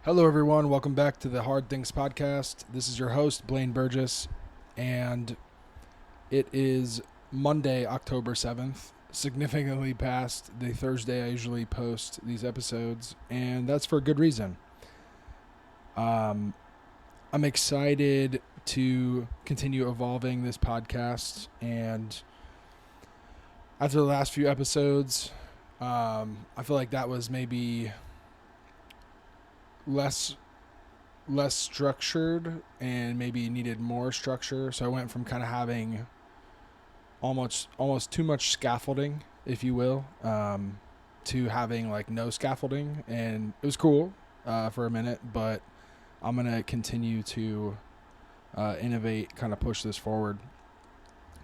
Hello, everyone. Welcome back to the Hard Things Podcast. This is your host, Blaine Burgess, and it is Monday, October 7th, significantly past the Thursday I usually post these episodes, and that's for a good reason. I'm excited to continue evolving this podcast, and after the last few episodes, I feel like that was maybe less structured and maybe needed more structure. So I went from kind of having almost too much scaffolding, if you will, to having like no scaffolding, and it was cool for a minute. But I'm gonna continue to innovate, kind of push this forward.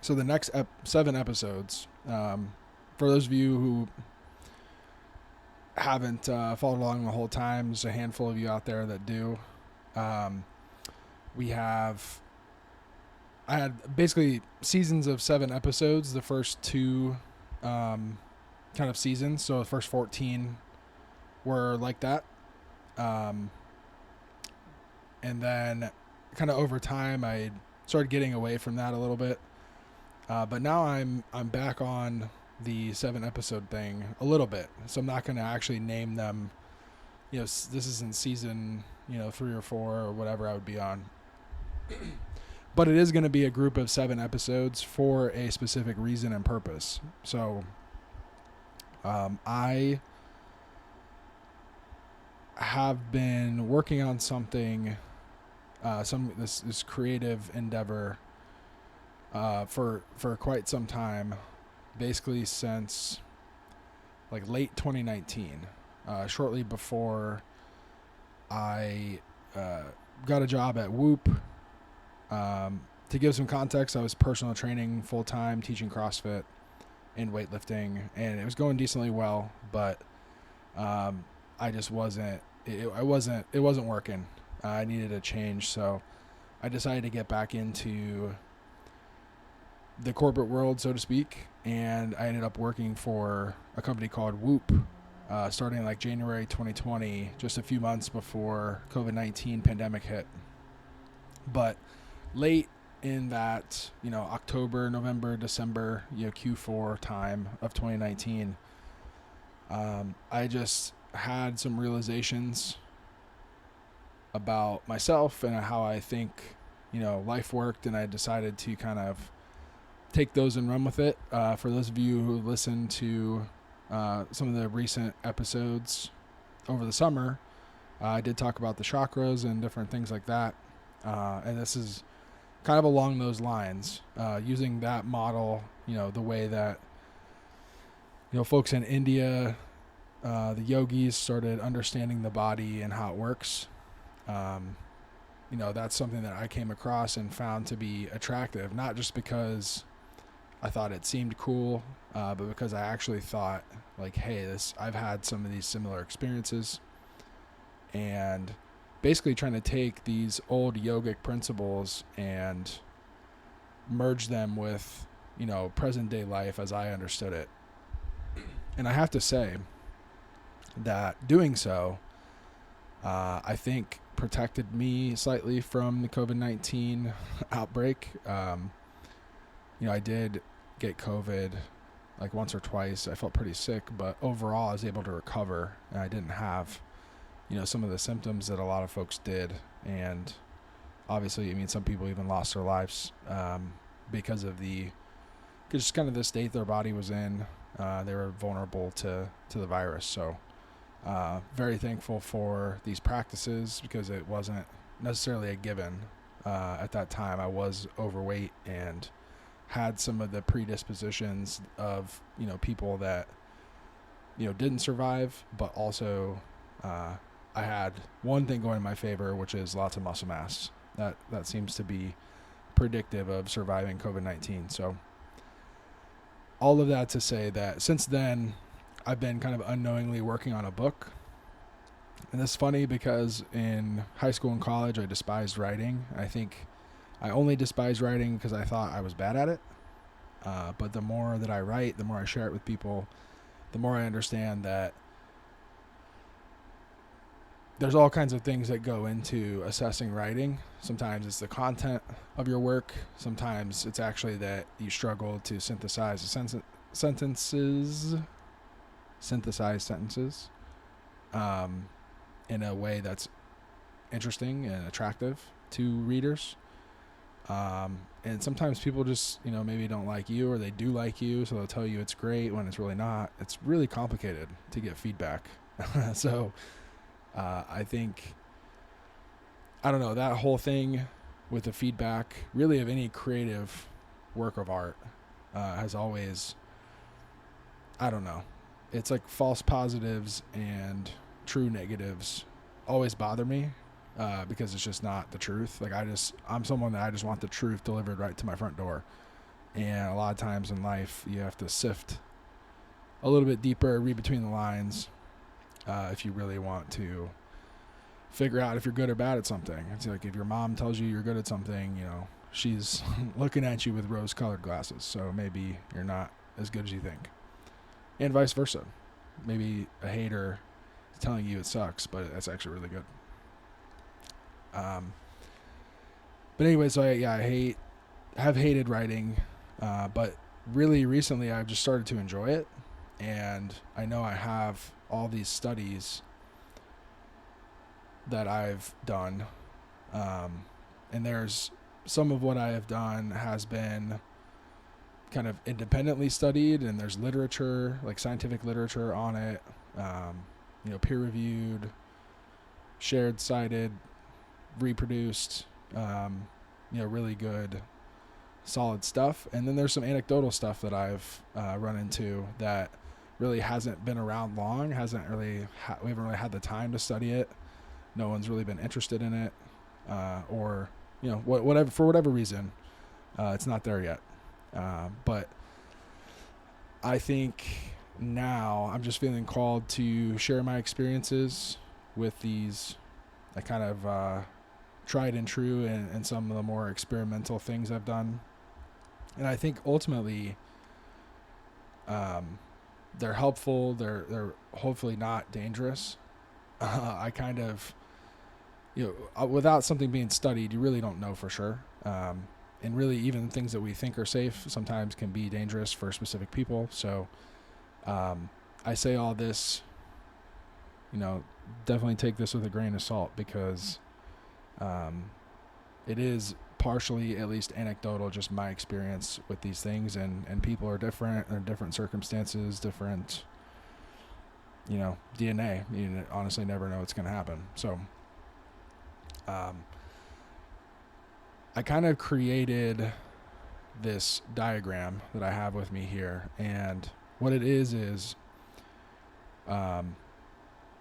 So the next 7 episodes, for those of you who haven't followed along the whole time, there's a handful of you out there that do. I had basically seasons of 7 episodes, the first 2 kind of seasons. So the first 14 were like that. And then kind of over time, I started getting away from that a little bit. But now I'm back on the 7 episode thing a little bit. So I'm not going to actually name them. This isn't season 3 or 4 or whatever I would be on. But it is going to be a group of 7 episodes for a specific reason and purpose. So I have been working on something, this creative endeavor for quite some time, basically since like late 2019, shortly before I got a job at Whoop. To give some context, I was personal training full-time, teaching CrossFit and weightlifting, and it was going decently well, but I just wasn't working. I needed a change, so I decided to get back into the corporate world, so to speak, and I ended up working for a company called Whoop, starting like January 2020, just a few months before COVID-19 pandemic hit. But late in that, October, November, December, Q4 time of 2019, I just had some realizations about myself and how I think, life worked, and I decided to kind of take those and run with it. For those of you who listen to some of the recent episodes over the summer, I did talk about the chakras and different things like that. And this is kind of along those lines, using that model, the way that, folks in India, the yogis started understanding the body and how it works. That's something that I came across and found to be attractive, not just because I thought it seemed cool, but because I actually thought like, hey, I've had some of these similar experiences, and basically trying to take these old yogic principles and merge them with, present day life as I understood it. And I have to say that doing so, I think protected me slightly from the COVID-19 outbreak. I did get COVID like once or twice. I felt pretty sick, but overall I was able to recover, and I didn't have some of the symptoms that a lot of folks did. And obviously, some people even lost their lives because of just kind of the state their body was in. They were vulnerable to the virus. So very thankful for these practices, because it wasn't necessarily a given. At that time, I was overweight and had some of the predispositions of, people that, didn't survive, but also I had one thing going in my favor, which is lots of muscle mass. That seems to be predictive of surviving COVID-19. So all of that to say that since then, I've been kind of unknowingly working on a book. And it's funny because in high school and college, I despised writing. I think I only despised writing because I thought I was bad at it. But the more that I write, the more I share it with people, the more I understand that there's all kinds of things that go into assessing writing. Sometimes it's the content of your work. Sometimes it's actually that you struggle to synthesize sentences in a way that's interesting and attractive to readers. And sometimes people just, maybe don't like you, or they do like you, so they'll tell you it's great when it's really not. It's really complicated to get feedback. So I think, I don't know, that whole thing with the feedback, really, of any creative work of art, has always, I don't know, it's like false positives and true negatives always bother me, because it's just not the truth. Like, I'm someone that I just want the truth delivered right to my front door. And a lot of times in life, you have to sift a little bit deeper, read between the lines, if you really want to figure out if you're good or bad at something. It's like, if your mom tells you you're good at something, she's looking at you with rose-colored glasses, so maybe you're not as good as you think. And vice versa. Maybe a hater is telling you it sucks, but it's actually really good. But anyway, so I have hated writing, but really recently I've just started to enjoy it. And I know I have all these studies that I've done, and there's some of what I have done has been kind of independently studied, and there's literature, like scientific literature on it, peer-reviewed, shared, cited, reproduced, really good, solid stuff. And then there's some anecdotal stuff that I've run into that really hasn't been around long, we haven't really had the time to study it. No one's really been interested in it, or whatever, for whatever reason, it's not there yet. But I think now I'm just feeling called to share my experiences with these, kind of tried and true, and some of the more experimental things I've done. And I think ultimately, they're helpful. They're hopefully not dangerous. I kind of, without something being studied, you really don't know for sure. And really, even things that we think are safe sometimes can be dangerous for specific people. So I say all this, definitely take this with a grain of salt, because it is partially, at least anecdotal, just my experience with these things. And people are different, or different circumstances, different, DNA. You honestly never know what's going to happen. So I kind of created this diagram that I have with me here, and what it is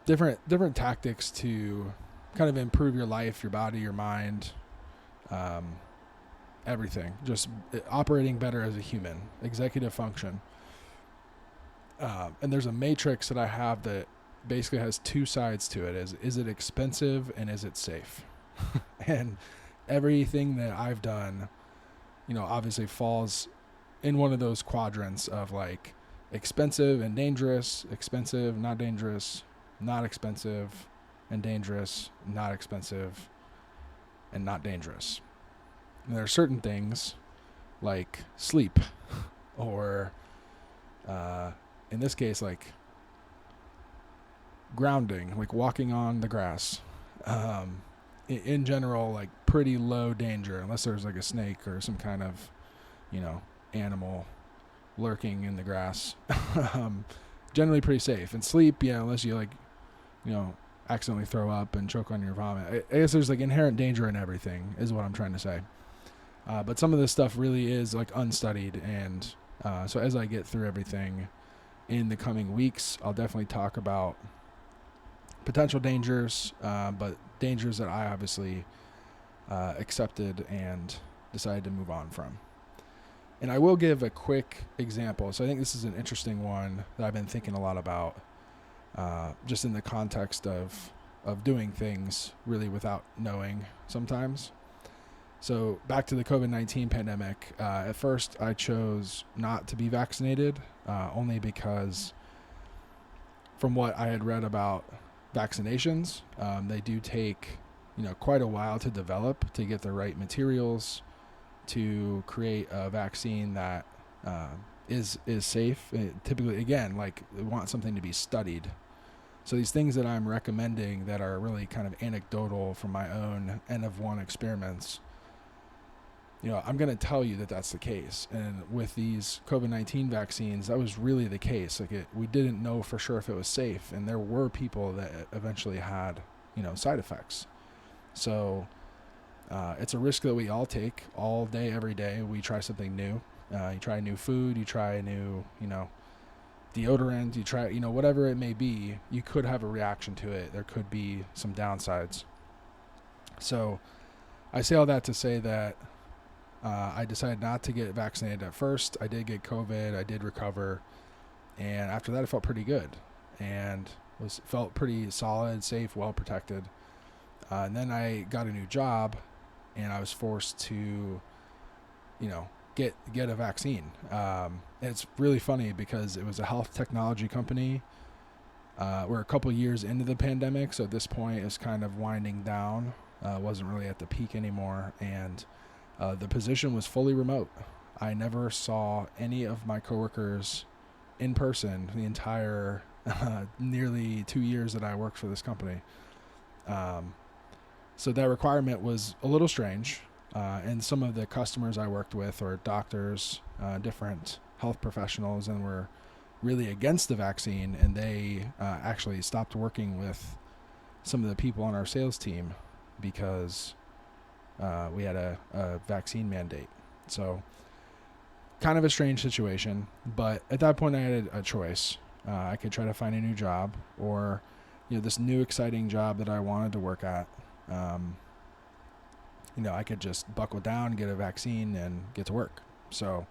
different tactics to kind of improve your life, your body, your mind, everything. Just operating better as a human, executive function. And there's a matrix that I have that basically has two sides to it. Is it expensive, and is it safe? And everything that I've done, obviously falls in one of those quadrants of like expensive and dangerous, expensive, not dangerous, not expensive and dangerous, not expensive and not dangerous. And there are certain things like sleep, or in this case, like grounding, like walking on the grass. In general, like pretty low danger, unless there's like a snake or some kind of, animal lurking in the grass. Generally pretty safe. And sleep, unless you accidentally throw up and choke on your vomit. I guess there's like inherent danger in everything, is what I'm trying to say. But some of this stuff really is like unstudied, and so as I get through everything in the coming weeks, I'll definitely talk about potential dangers, but dangers that I obviously accepted and decided to move on from. And I will give a quick example. So I think this is an interesting one that I've been thinking a lot about, just in the context of doing things really without knowing sometimes. So back to the COVID-19 pandemic, at first I chose not to be vaccinated, only because from what I had read about vaccinations. They do take, quite a while to develop, to get the right materials to create a vaccine that is safe. Typically, again, like they want something to be studied. So these things that I'm recommending that are really kind of anecdotal from my own N of 1 experiments, I'm going to tell you that that's the case. And with these COVID-19 vaccines, that was really the case. Like we didn't know for sure if it was safe, and there were people that eventually had, side effects. So it's a risk that we all take all day, every day. We try something new. You try new food, you try a new, deodorant, you try, whatever it may be, you could have a reaction to it. There could be some downsides. So I say all that to say that I decided not to get vaccinated at first. I did get COVID. I did recover. And after that, I felt pretty good and felt pretty solid, safe, well protected. And then I got a new job, and I was forced to, get a vaccine. It's really funny because it was a health technology company. We're a couple years into the pandemic, so at this point it's kind of winding down. Wasn't really at the peak anymore, and the position was fully remote. I never saw any of my coworkers in person the entire nearly 2 years that I worked for this company. So that requirement was a little strange. And some of the customers I worked with are doctors, different health professionals, and were really against the vaccine, and they actually stopped working with some of the people on our sales team because we had a vaccine mandate. So kind of a strange situation, but at that point I had a choice. I could try to find a new job, or this new exciting job that I wanted to work at. I could just buckle down, get a vaccine, and get to work. So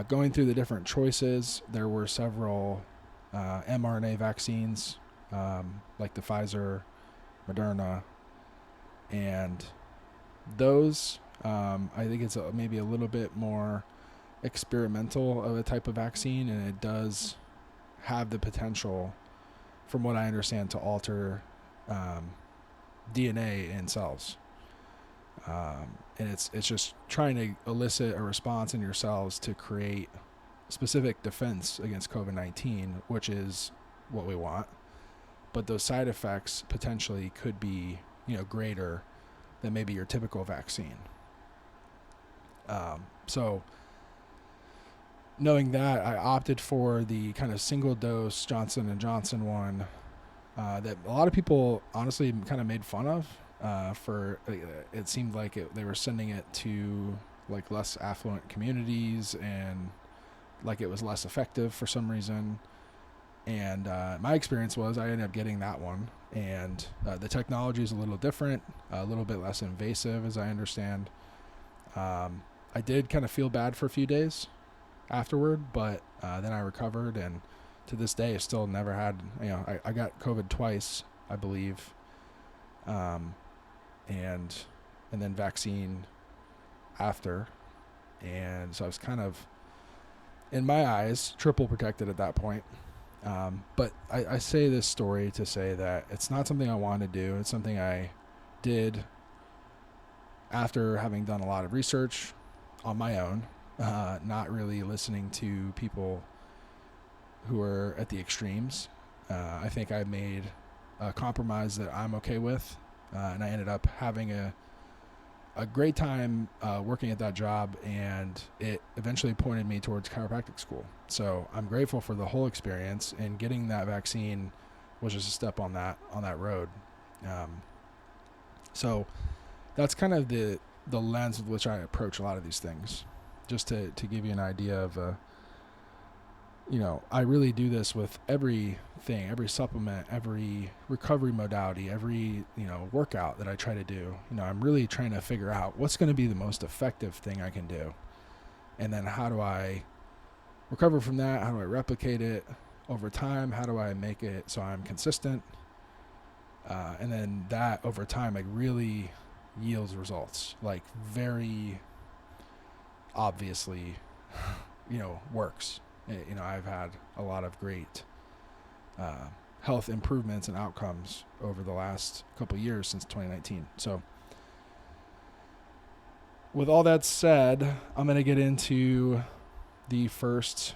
going through the different choices, there were several mRNA vaccines, like the Pfizer, Moderna, and those, I think it's maybe a little bit more experimental of a type of vaccine, and it does have the potential, from what I understand, to alter DNA in cells. And it's just trying to elicit a response in your cells to create specific defense against COVID-19, which is what we want. But those side effects potentially could be, greater than maybe your typical vaccine. So knowing that, I opted for the kind of single dose Johnson & Johnson one that a lot of people honestly kind of made fun of. It seemed like they were sending it to like less affluent communities, and like it was less effective for some reason. And my experience was I ended up getting that one, and the technology is a little different, a little bit less invasive, as I understand. I did kind of feel bad for a few days afterward, but then I recovered, and to this day, I still never had. I got COVID twice, I believe. And then vaccine after. And so I was kind of, in my eyes, triple protected at that point. But I say this story to say that it's not something I wanted to do. It's something I did after having done a lot of research on my own, not really listening to people who are at the extremes. I think I made a compromise that I'm okay with. And I ended up having a great time working at that job, and it eventually pointed me towards chiropractic school. So I'm grateful for the whole experience, and getting that vaccine was just a step on that road. So that's kind of the lens with which I approach a lot of these things, just to give you an idea of I really do this with everything, every supplement, every recovery modality, every, workout that I try to do. I'm really trying to figure out what's going to be the most effective thing I can do. And then how do I recover from that? How do I replicate it over time? How do I make it so I'm consistent? And then that over time, like, really yields results, like very obviously, works. I've had a lot of great health improvements and outcomes over the last couple of years since 2019. So with all that said, I'm going to get into the first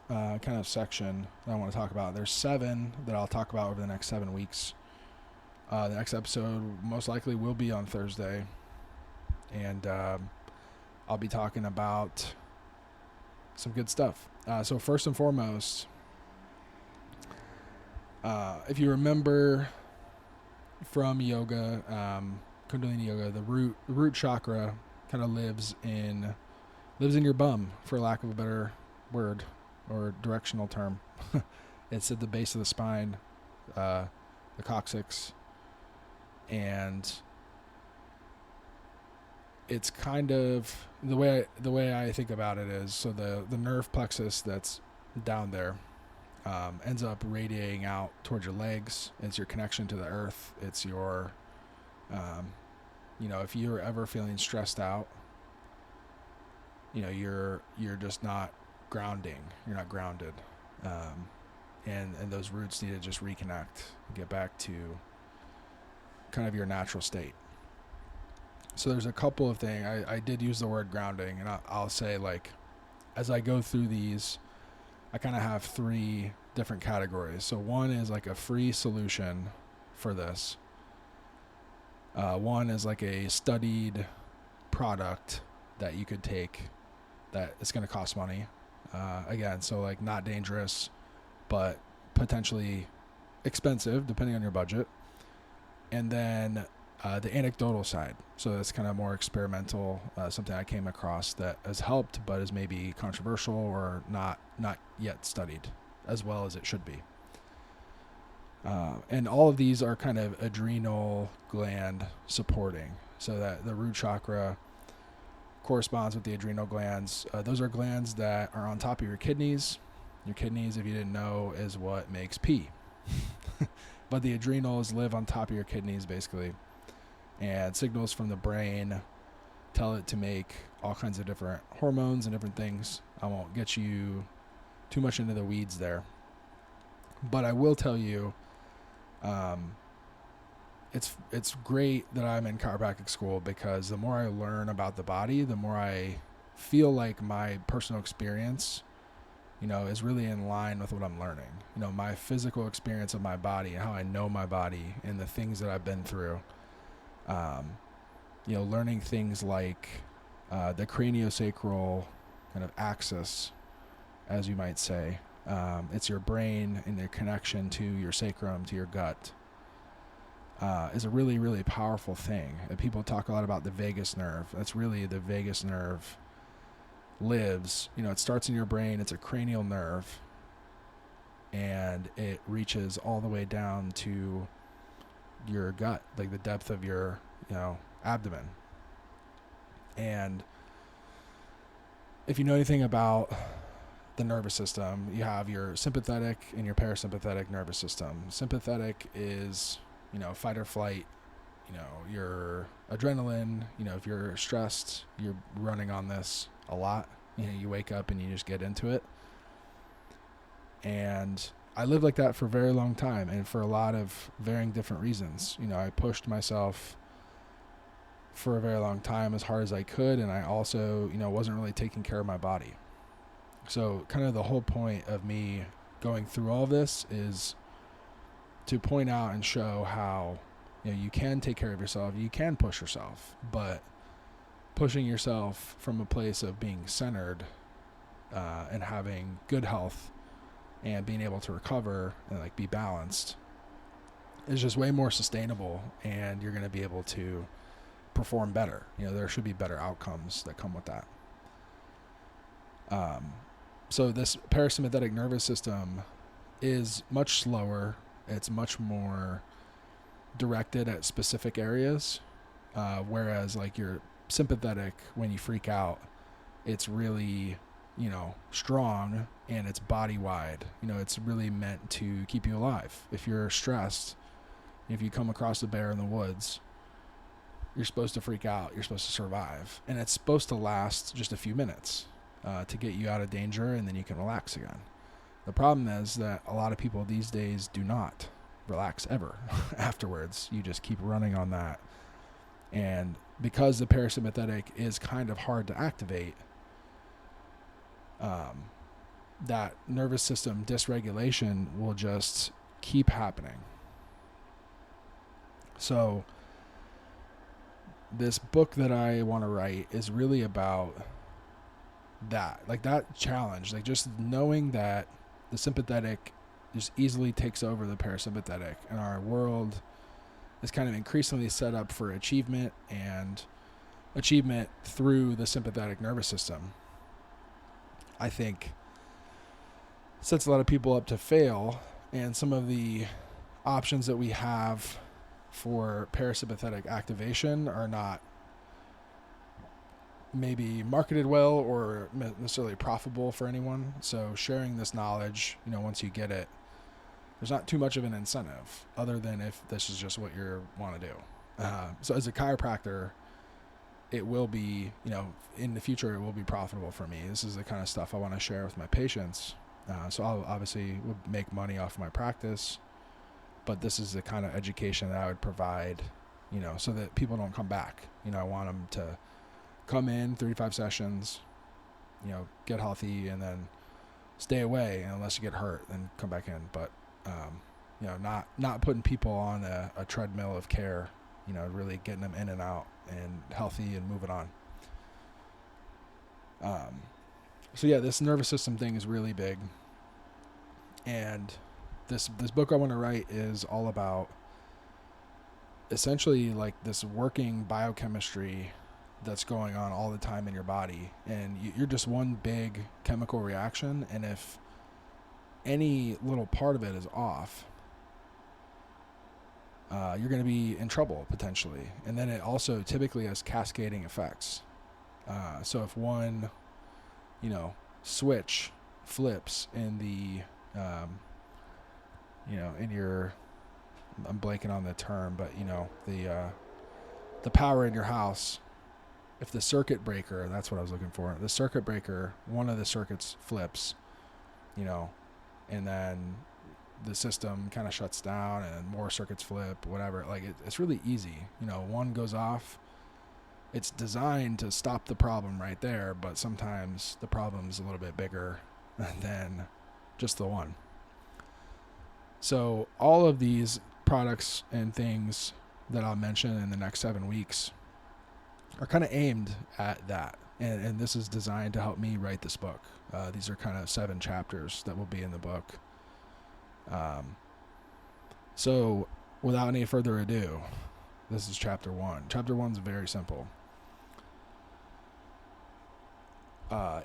kind of section that I want to talk about. There's 7 that I'll talk about over the next 7 weeks. The next episode most likely will be on Thursday, and I'll be talking about some good stuff. So first and foremost, if you remember from yoga, Kundalini yoga, the root chakra kind of lives in your bum, for lack of a better word or directional term. It's at the base of the spine, the coccyx, and it's kind of the way I think about it is, so the nerve plexus that's down there ends up radiating out towards your legs. It's your connection to the earth. It's your if you're ever feeling stressed out, you're just not grounding. You're not grounded, and those roots need to just reconnect, get back to kind of your natural state. So there's a couple of things. I did use the word grounding, and I'll say, like, as I go through these, I kind of have 3 different categories. So one is like a free solution for this. One is like a studied product that you could take that is going to cost money. Again, so like not dangerous, but potentially expensive depending on your budget. And then the anecdotal side. So that's kind of more experimental, something I came across that has helped, but is maybe controversial or not yet studied as well as it should be. And all of these are kind of adrenal gland supporting, so that the root chakra corresponds with the adrenal glands. Those are glands that are on top of your kidneys. Your kidneys, if you didn't know, is what makes pee. But the adrenals live on top of your kidneys, basically. And signals from the brain tell it to make all kinds of different hormones and different things. I won't get you too much into the weeds there. But I will tell you, it's great that I'm in chiropractic school, because the more I learn about the body, the more I feel like my personal experience, is really in line with what I'm learning. My physical experience of my body and how I know my body and the things that I've been through. Learning things like the craniosacral kind of axis, as you might say. It's your brain and the connection to your sacrum, to your gut, is a really, really powerful thing. And people talk a lot about the vagus nerve. That's really the vagus nerve lives. It starts in your brain. It's a cranial nerve, and it reaches all the way down to your gut, like the depth of your, abdomen. And if you know anything about the nervous system, you have your sympathetic and your parasympathetic nervous system. Sympathetic is, fight or flight, your adrenaline, if you're stressed, you're running on this a lot. You wake up and you just get into it. And I lived like that for a very long time, and for a lot of varying different reasons. I pushed myself for a very long time as hard as I could, and I also, wasn't really taking care of my body. So kind of the whole point of me going through all of this is to point out and show how, you can take care of yourself, you can push yourself, but pushing yourself from a place of being centered and having good health and being able to recover and like be balanced is just way more sustainable, and you're going to be able to perform better. There should be better outcomes that come with that. So this parasympathetic nervous system is much slower. It's much more directed at specific areas, whereas like your sympathetic, when you freak out, it's really, strong, and it's body wide. It's really meant to keep you alive. If you're stressed, if you come across a bear in the woods, you're supposed to freak out. You're supposed to survive. And it's supposed to last just a few minutes to get you out of danger, and then you can relax again. The problem is that a lot of people these days do not relax ever afterwards. You just keep running on that. And because the parasympathetic is kind of hard to activate, that nervous system dysregulation will just keep happening. So this book that I want to write is really about that, like that challenge, like just knowing that the sympathetic just easily takes over the parasympathetic, and our world is kind of increasingly set up for achievement and achievement through the sympathetic nervous system. I think sets a lot of people up to fail, and some of the options that we have for parasympathetic activation are not maybe marketed well or necessarily profitable for anyone. So sharing this knowledge, once you get it, there's not too much of an incentive other than if this is just what you want to do. So as a chiropractor, it will be, in the future, it will be profitable for me. This is the kind of stuff I want to share with my patients. So I'll obviously would make money off my practice, but this is the kind of education that I would provide, so that people don't come back. I want them to come in 35 sessions, get healthy, and then stay away unless you get hurt, then come back in. But, not putting people on a treadmill of care, really getting them in and out and healthy and moving on. So yeah, this nervous system thing is really big. And this book I want to write is all about essentially like this working biochemistry that's going on all the time in your body. And you're just one big chemical reaction. And if any little part of it is off, you're going to be in trouble potentially. And then it also typically has cascading effects. So if one, switch flips in the, in your, I'm blanking on the term, but the power in your house, if the circuit breaker, that's what I was looking for. The circuit breaker, one of the circuits flips, and then the system kind of shuts down and more circuits flip, whatever. Like it's really easy. One goes off. It's designed to stop the problem right there, but sometimes the problem's a little bit bigger than just the one. So all of these products and things that I'll mention in the next 7 weeks are kind of aimed at that. And this is designed to help me write this book. These are kind of 7 chapters that will be in the book. So without any further ado, this is chapter 1. Chapter 1 is very simple.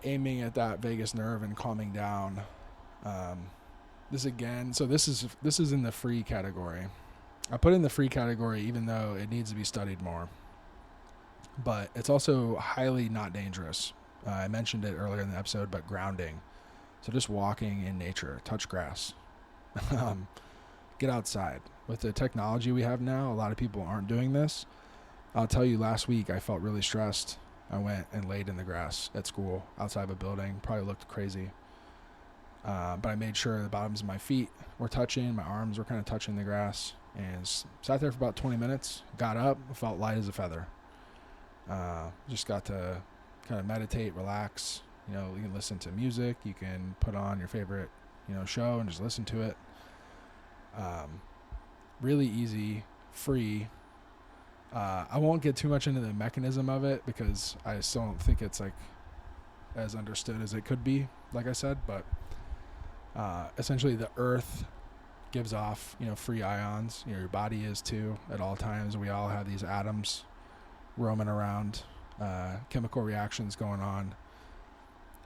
Aiming at that vagus nerve and calming down. This is in the free category. I put in the free category even though it needs to be studied more. But it's also highly not dangerous. I mentioned it earlier in the episode, but grounding. So just walking in nature, touch grass. Get outside. With the technology we have now, a lot of people aren't doing this. I'll tell you, last week I felt really stressed. I went and laid in the grass at school outside of a building. Probably looked crazy. But I made sure the bottoms of my feet were touching. My arms were kind of touching the grass. And sat there for about 20 minutes. Got up. Felt light as a feather. Just got to kind of meditate, relax. You can listen to music. You can put on your favorite, show and just listen to it. Really easy, free. I won't get too much into the mechanism of it because I still don't think it's like as understood as it could be, like I said, but essentially the earth gives off, free ions. Your body is too at all times. We all have these atoms roaming around, chemical reactions going on,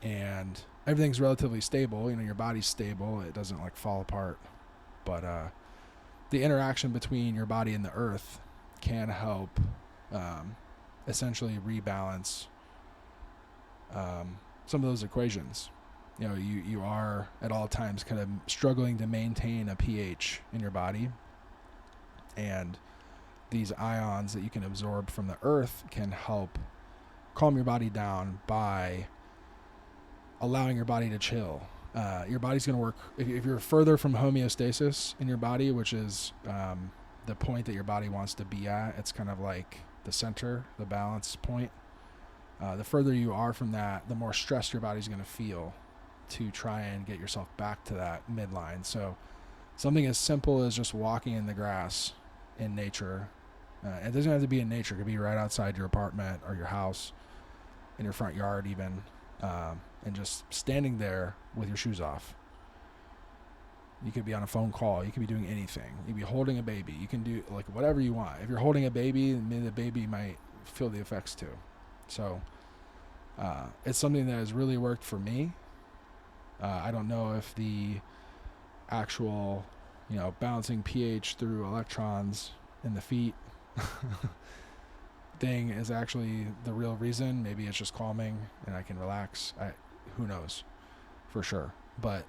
and everything's relatively stable. Your body's stable. It doesn't like fall apart, but the interaction between your body and the earth can help essentially rebalance some of those equations. You are at all times kind of struggling to maintain a pH in your body, and these ions that you can absorb from the earth can help calm your body down by allowing your body to chill. your body's going to work. If you're further from homeostasis in your body, which is the point that your body wants to be at, it's kind of like the center, the balance point. The further you are from that, the more stressed your body's going to feel to try and get yourself back to that midline. So something as simple as just walking in the grass in nature. It doesn't have to be in nature. It could be right outside your apartment or your house, in your front yard even, and just standing there with your shoes off. You could be on a phone call. You could be doing anything. You could be holding a baby. You can do like whatever you want. If you're holding a baby, maybe the baby might feel the effects too. So it's something that has really worked for me. I don't know if the actual, bouncing pH through electrons in the feet thing is actually the real reason. Maybe it's just calming and I can relax. Who knows for sure. But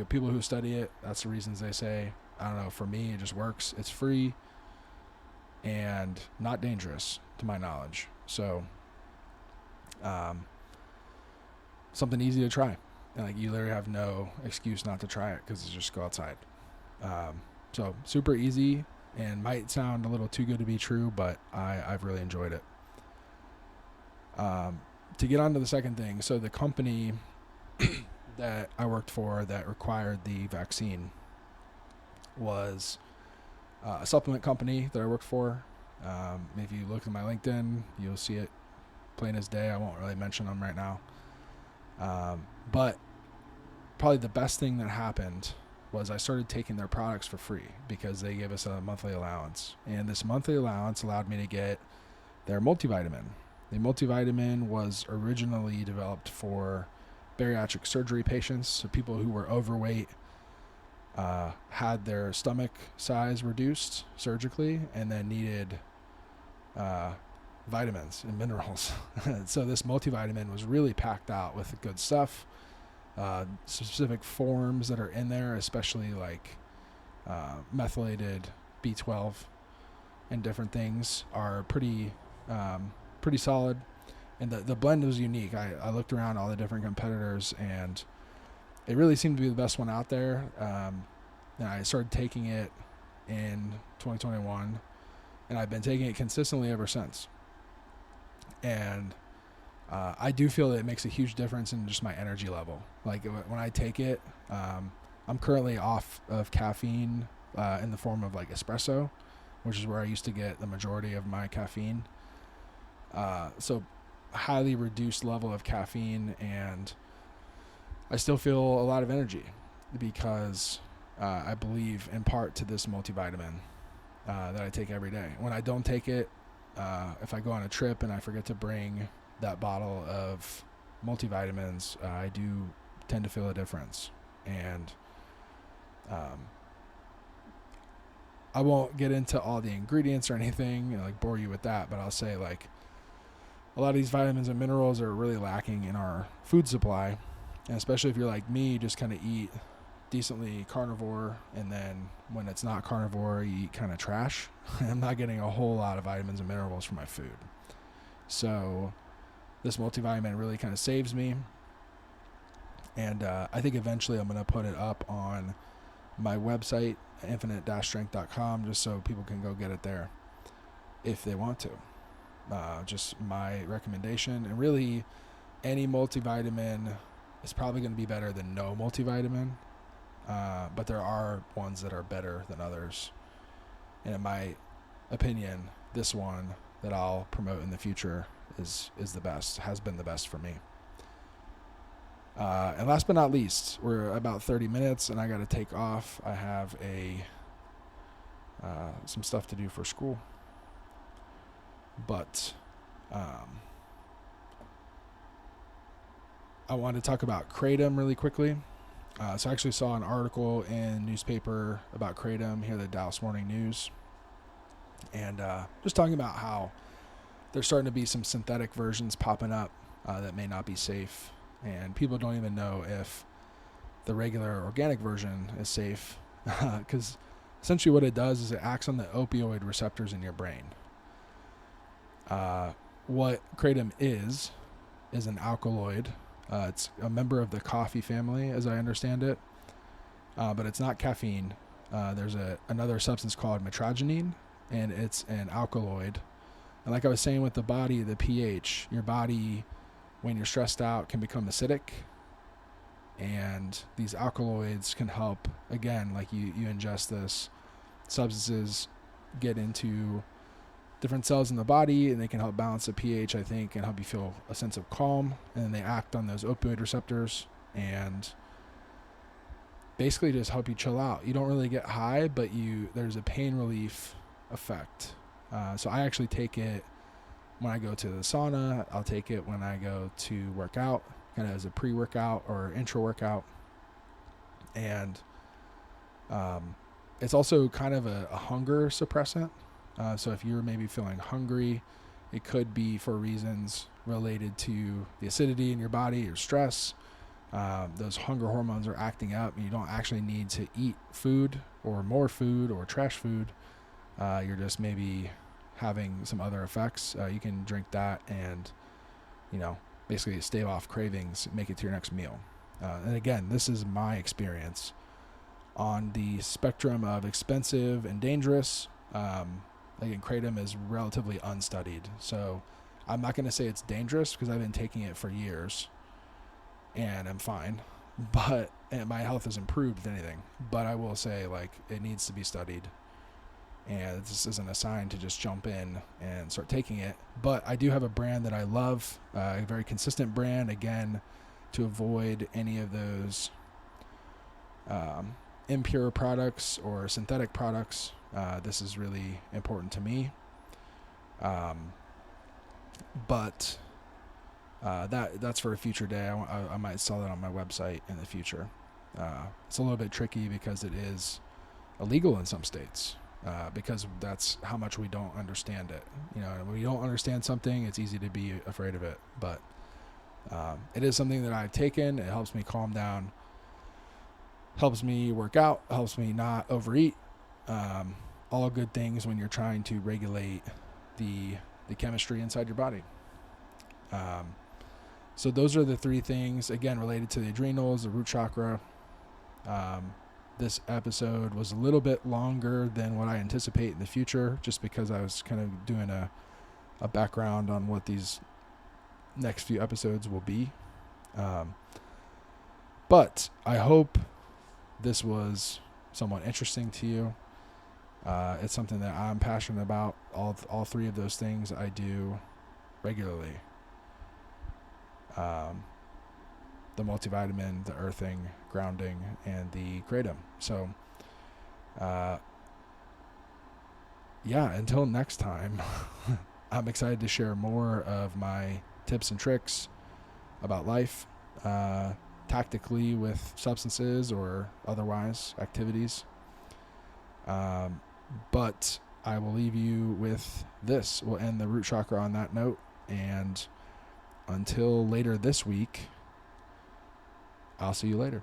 people who study it, that's the reasons they say. I don't know. For me, it just works. It's free and not dangerous to my knowledge. So something easy to try. And like you literally have no excuse not to try it because it's just go outside. So super easy and might sound a little too good to be true, but I've really enjoyed it. To get on to the second thing, so the company that I worked for that required the vaccine was a supplement company that I worked for. If you look at my LinkedIn, you'll see it plain as day. I won't really mention them right now. But probably the best thing that happened was I started taking their products for free because they gave us a monthly allowance. And this monthly allowance allowed me to get their multivitamin. The multivitamin was originally developed for bariatric surgery patients, so people who were overweight, had their stomach size reduced surgically, and then needed vitamins and minerals. So this multivitamin was really packed out with good stuff. Specific forms that are in there, especially like methylated B12 and different things, are pretty solid. And the blend was unique. I looked around all the different competitors, and it really seemed to be the best one out there. And I started taking it in 2021, and I've been taking it consistently ever since. And I do feel that it makes a huge difference in just my energy level. Like when I take it, I'm currently off of caffeine in the form of like espresso, which is where I used to get the majority of my caffeine. So highly reduced level of caffeine, and I still feel a lot of energy because I believe in part to this multivitamin that I take every day. When I don't take it, if I go on a trip and I forget to bring that bottle of multivitamins, I do tend to feel a difference. And I won't get into all the ingredients or anything, like bore you with that, but I'll say like a lot of these vitamins and minerals are really lacking in our food supply. And especially if you're like me, just kind of eat decently carnivore, and then when it's not carnivore, you eat kind of trash. I'm not getting a whole lot of vitamins and minerals from my food. So this multivitamin really kind of saves me. And I think eventually I'm going to put it up on my website, infinite-strength.com, just so people can go get it there if they want to. Just my recommendation. And really, any multivitamin is probably going to be better than no multivitamin. But there are ones that are better than others. And in my opinion, this one that I'll promote in the future is the best, has been the best for me. And last but not least, we're about 30 minutes and I got to take off. I have some stuff to do for school. But I wanted to talk about kratom really quickly. So I actually saw an article in newspaper about kratom here, the Dallas Morning News, and just talking about how there's starting to be some synthetic versions popping up that may not be safe, and people don't even know if the regular organic version is safe, because essentially what it does is it acts on the opioid receptors in your brain. What kratom is an alkaloid It's a member of the coffee family, as I understand it, but it's not caffeine. There's another substance called metrogenine, and it's an alkaloid. And like I was saying with the body, the pH, your body, when you're stressed out, can become acidic. And these alkaloids can help, again, like you ingest this, substances get into different cells in the body, and they can help balance the pH, I think, and help you feel a sense of calm. And they act on those opioid receptors and basically just help you chill out. You don't really get high, but there's a pain relief effect. So I actually take it when I go to the sauna. I'll take it when I go to work out, kind of as a pre-workout or intro workout. And it's also kind of a hunger suppressant. So if you're maybe feeling hungry, it could be for reasons related to the acidity in your body or stress. Those hunger hormones are acting up, and you don't actually need to eat food or more food or trash food. You're just maybe having some other effects. You can drink that and, basically stave off cravings, make it to your next meal. And again, this is my experience on the spectrum of expensive and dangerous. Again, kratom is relatively unstudied, so I'm not going to say it's dangerous because I've been taking it for years and I'm fine, and my health has improved, if anything. But I will say, it needs to be studied, and this isn't a sign to just jump in and start taking it. But I do have a brand that I love, a very consistent brand, again, to avoid any of those impure products or synthetic products. This is really important to me. But that's for a future day. I might sell that on my website in the future. It's a little bit tricky because it is illegal in some states, because that's how much we don't understand it. When you don't understand something, it's easy to be afraid of it. But it is something that I've taken. It helps me calm down, helps me work out, helps me not overeat. All good things when you're trying to regulate the chemistry inside your body. So those are the three things, again, related to the adrenals, the root chakra. This episode was a little bit longer than what I anticipate in the future, just because I was kind of doing a background on what these next few episodes will be. But I hope this was somewhat interesting to you. It's something that I'm passionate about. All three of those things I do regularly. The multivitamin, the earthing, grounding, and the kratom. So, until next time, I'm excited to share more of my tips and tricks about life, tactically with substances or otherwise activities. But I will leave you with this. We'll end the root chakra on that note. And until later this week, I'll see you later.